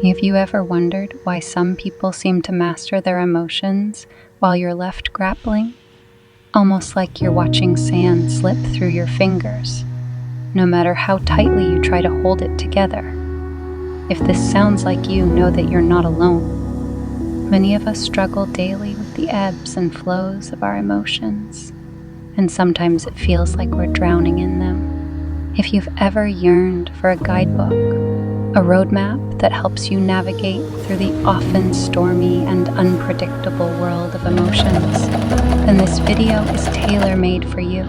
Have you ever wondered why some people seem to master their emotions while you're left grappling? Almost like you're watching sand slip through your fingers, no matter how tightly you try to hold it together. If this sounds like you, know that you're not alone. Many of us struggle daily with the ebbs and flows of our emotions, and sometimes it feels like we're drowning in them. If you've ever yearned for a guidebook, a roadmap that helps you navigate through the often stormy and unpredictable world of emotions, then this video is tailor-made for you.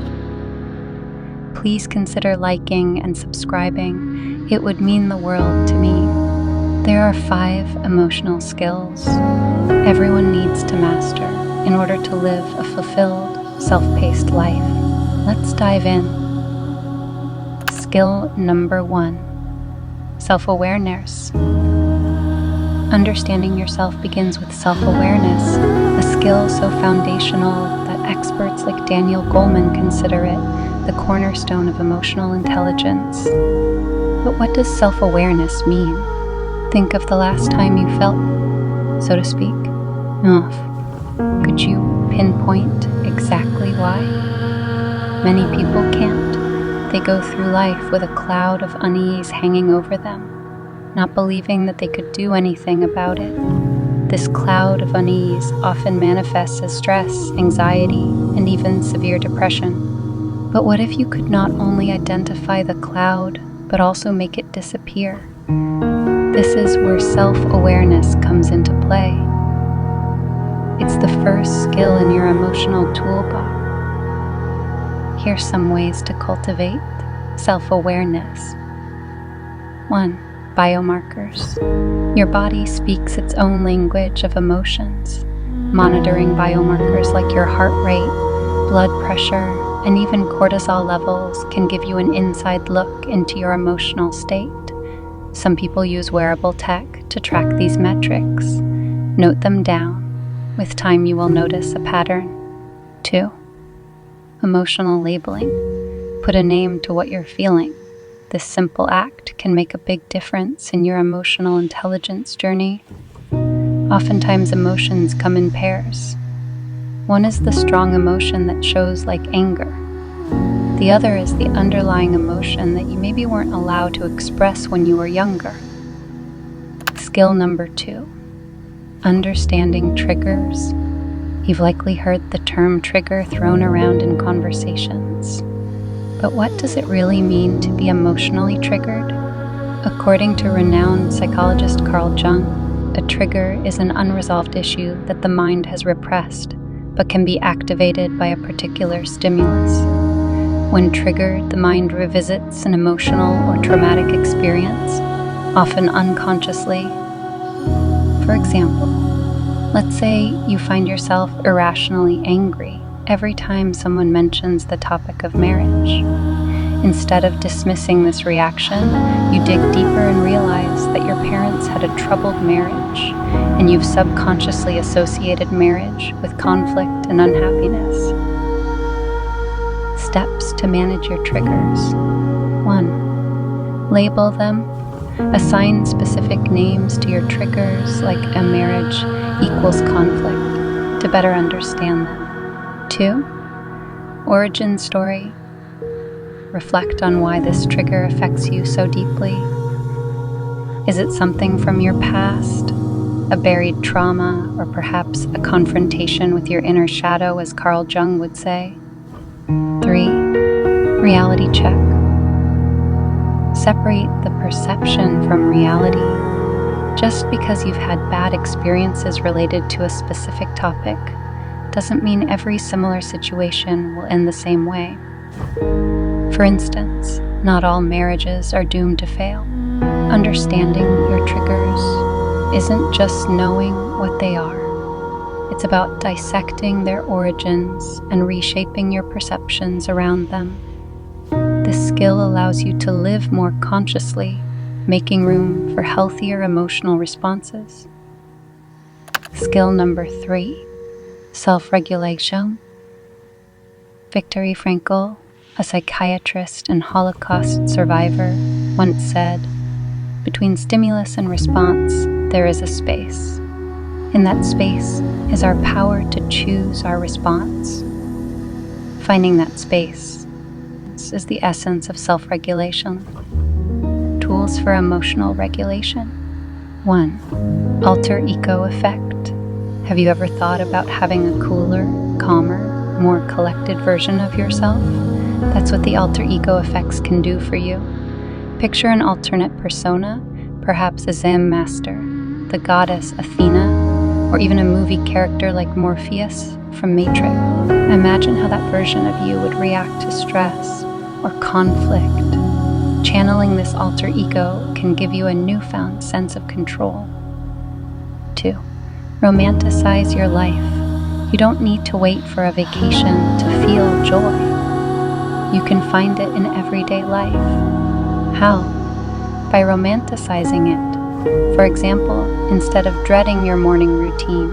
Please consider liking and subscribing. It would mean the world to me. There are 5 emotional skills everyone needs to master in order to live a fulfilled, self-paced life. Let's dive in. Skill number 1. Self-awareness. Understanding yourself begins with self-awareness, a skill so foundational that experts like Daniel Goleman consider it the cornerstone of emotional intelligence. But what does self-awareness mean? Think of the last time you felt, so to speak, off. Could you pinpoint exactly why? Many people can't. They go through life with a cloud of unease hanging over them, not believing that they could do anything about it. This cloud of unease often manifests as stress, anxiety, and even severe depression. But what if you could not only identify the cloud, but also make it disappear? This is where self-awareness comes into play. It's the first skill in your emotional toolbox. Here's some ways to cultivate self-awareness. 1. Biomarkers. Your body speaks its own language of emotions. Monitoring biomarkers like your heart rate, blood pressure, and even cortisol levels can give you an inside look into your emotional state. Some people use wearable tech to track these metrics. Note them down. With time, you will notice a pattern. 2. Emotional labeling. Put a name to what you're feeling. This simple act can make a big difference in your emotional intelligence journey. Oftentimes, emotions come in pairs. One is the strong emotion that shows like anger. The other is the underlying emotion that you maybe weren't allowed to express when you were younger. Skill number 2. Understanding triggers. You've likely heard the term trigger thrown around in conversations. But what does it really mean to be emotionally triggered? According to renowned psychologist Carl Jung, a trigger is an unresolved issue that the mind has repressed, but can be activated by a particular stimulus. When triggered, the mind revisits an emotional or traumatic experience, often unconsciously. For example, let's say you find yourself irrationally angry every time someone mentions the topic of marriage. Instead of dismissing this reaction, you dig deeper and realize that your parents had a troubled marriage, and you've subconsciously associated marriage with conflict and unhappiness. Steps to manage your triggers. 1. Label them. Assign specific names to your triggers, like a marriage equals conflict, to better understand them. 2. Origin story. Reflect on why this trigger affects you so deeply. Is it something from your past, a buried trauma, or perhaps a confrontation with your inner shadow, as Carl Jung would say? 3. Reality check. Separate the perception from reality. Just because you've had bad experiences related to a specific topic doesn't mean every similar situation will end the same way. For instance, not all marriages are doomed to fail. Understanding your triggers isn't just knowing what they are. It's about dissecting their origins and reshaping your perceptions around them. This skill allows you to live more consciously, making room for healthier emotional responses. Skill number 3. Self-regulation. Viktor Frankl, a psychiatrist and Holocaust survivor, once said, Between stimulus and response, there is a space. In that space is our power to choose our response. Finding that space is the essence of self-regulation. Tools for emotional regulation. 1. Alter ego effect. Have you ever thought about having a cooler, calmer, more collected version of yourself? That's what the alter ego effects can do for you. Picture an alternate persona, perhaps a Zen master, the goddess Athena, or even a movie character like Morpheus from Matrix. Imagine how that version of you would react to stress or conflict. Channeling this alter ego can give you a newfound sense of control. 2. Romanticize your life. You don't need to wait for a vacation to feel joy. You can find it in everyday life. How? By romanticizing it. For example, instead of dreading your morning routine,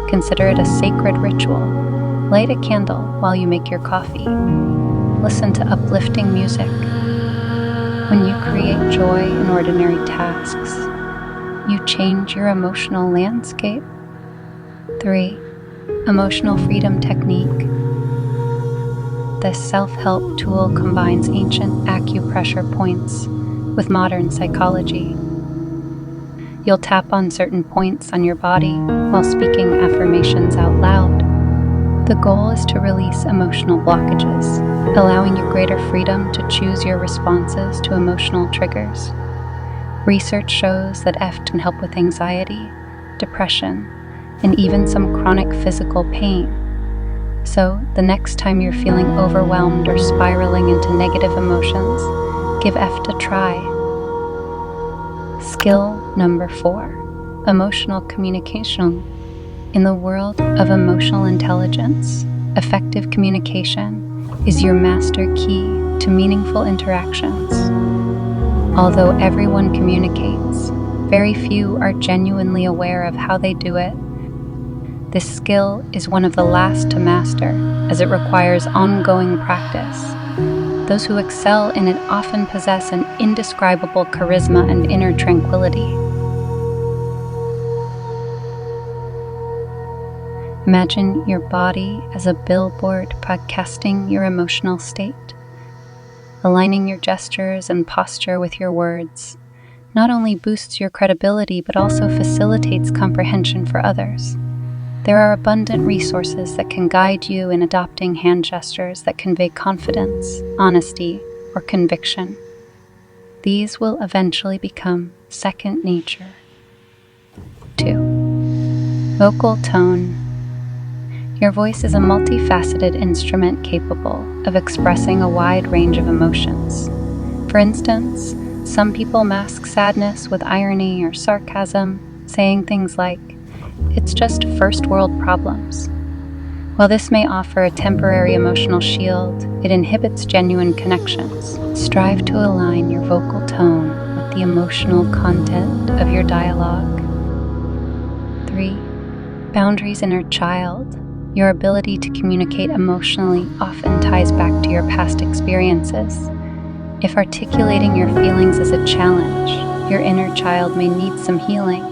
consider it a sacred ritual. Light a candle while you make your coffee. Listen to uplifting music. When you create joy in ordinary tasks, you change your emotional landscape. 3. Emotional freedom technique. This self-help tool combines ancient acupressure points with modern psychology. You'll tap on certain points on your body while speaking affirmations out loud. The goal is to release emotional blockages, allowing you greater freedom to choose your responses to emotional triggers. Research shows that EFT can help with anxiety, depression, and even some chronic physical pain. So, the next time you're feeling overwhelmed or spiraling into negative emotions, give EFT a try. Skill number 4, emotional communication. In the world of emotional intelligence, effective communication is your master key to meaningful interactions. Although everyone communicates, very few are genuinely aware of how they do it. This skill is one of the last to master, as it requires ongoing practice. Those who excel in it often possess an indescribable charisma and inner tranquility. Imagine your body as a billboard broadcasting your emotional state. Aligning your gestures and posture with your words not only boosts your credibility but also facilitates comprehension for others. There are abundant resources that can guide you in adopting hand gestures that convey confidence, honesty, or conviction. These will eventually become second nature. 2. Vocal tone. Your voice is a multifaceted instrument capable of expressing a wide range of emotions. For instance, some people mask sadness with irony or sarcasm, saying things like, "It's just first world problems." While this may offer a temporary emotional shield, it inhibits genuine connections. Strive to align your vocal tone with the emotional content of your dialogue. 3. Boundaries inner child. Your ability to communicate emotionally often ties back to your past experiences. If articulating your feelings is a challenge, your inner child may need some healing.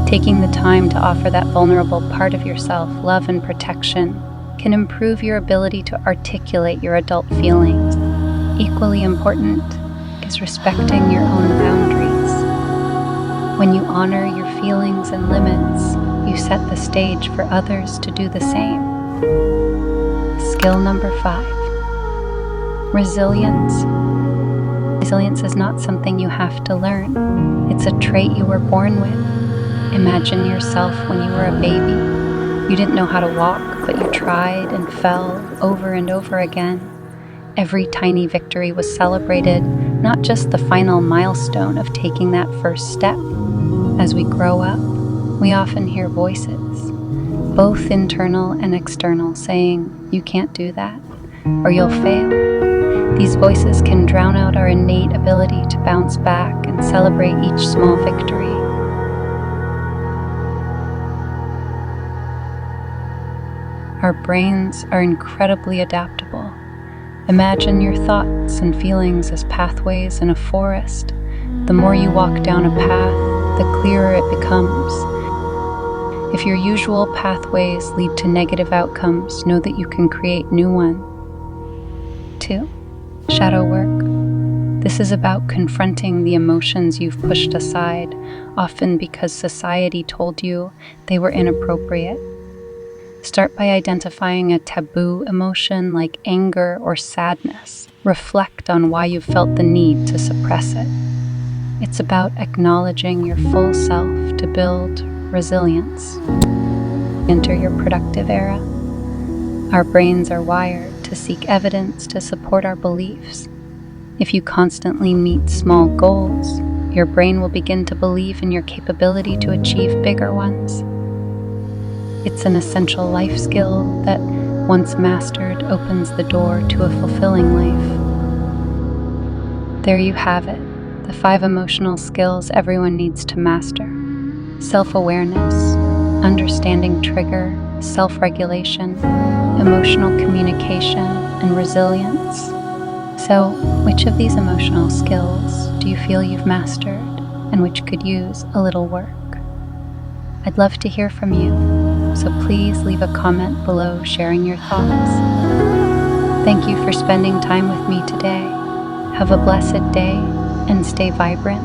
Taking the time to offer that vulnerable part of yourself love and protection can improve your ability to articulate your adult feelings. Equally important is respecting your own boundaries. When you honor your feelings and limits, you set the stage for others to do the same. Skill number 5. Resilience. Resilience is not something you have to learn. It's a trait you were born with. Imagine yourself when you were a baby. You didn't know how to walk, but you tried and fell over and over again. Every tiny victory was celebrated, not just the final milestone of taking that first step. As we grow up, we often hear voices, both internal and external, saying, "You can't do that," or "You'll fail." These voices can drown out our innate ability to bounce back and celebrate each small victory. Our brains are incredibly adaptable. Imagine your thoughts and feelings as pathways in a forest The more you walk down a path, the clearer it becomes. If your usual pathways lead to negative outcomes, know that you can create new ones. 2. Shadow work. This is about confronting the emotions you've pushed aside, often because society told you they were inappropriate. Start by identifying a taboo emotion like anger or sadness. Reflect on why you felt the need to suppress it. It's about acknowledging your full self to build resilience. Enter your productive era. Our brains are wired to seek evidence to support our beliefs. If you constantly meet small goals, your brain will begin to believe in your capability to achieve bigger ones. It's an essential life skill that, once mastered, opens the door to a fulfilling life. There you have it, the 5 emotional skills everyone needs to master. Self-awareness, understanding trigger, self-regulation, emotional communication, and resilience. So, which of these emotional skills do you feel you've mastered and which could use a little work? I'd love to hear from you, so please leave a comment below sharing your thoughts. Thank you for spending time with me today. Have a blessed day and stay vibrant.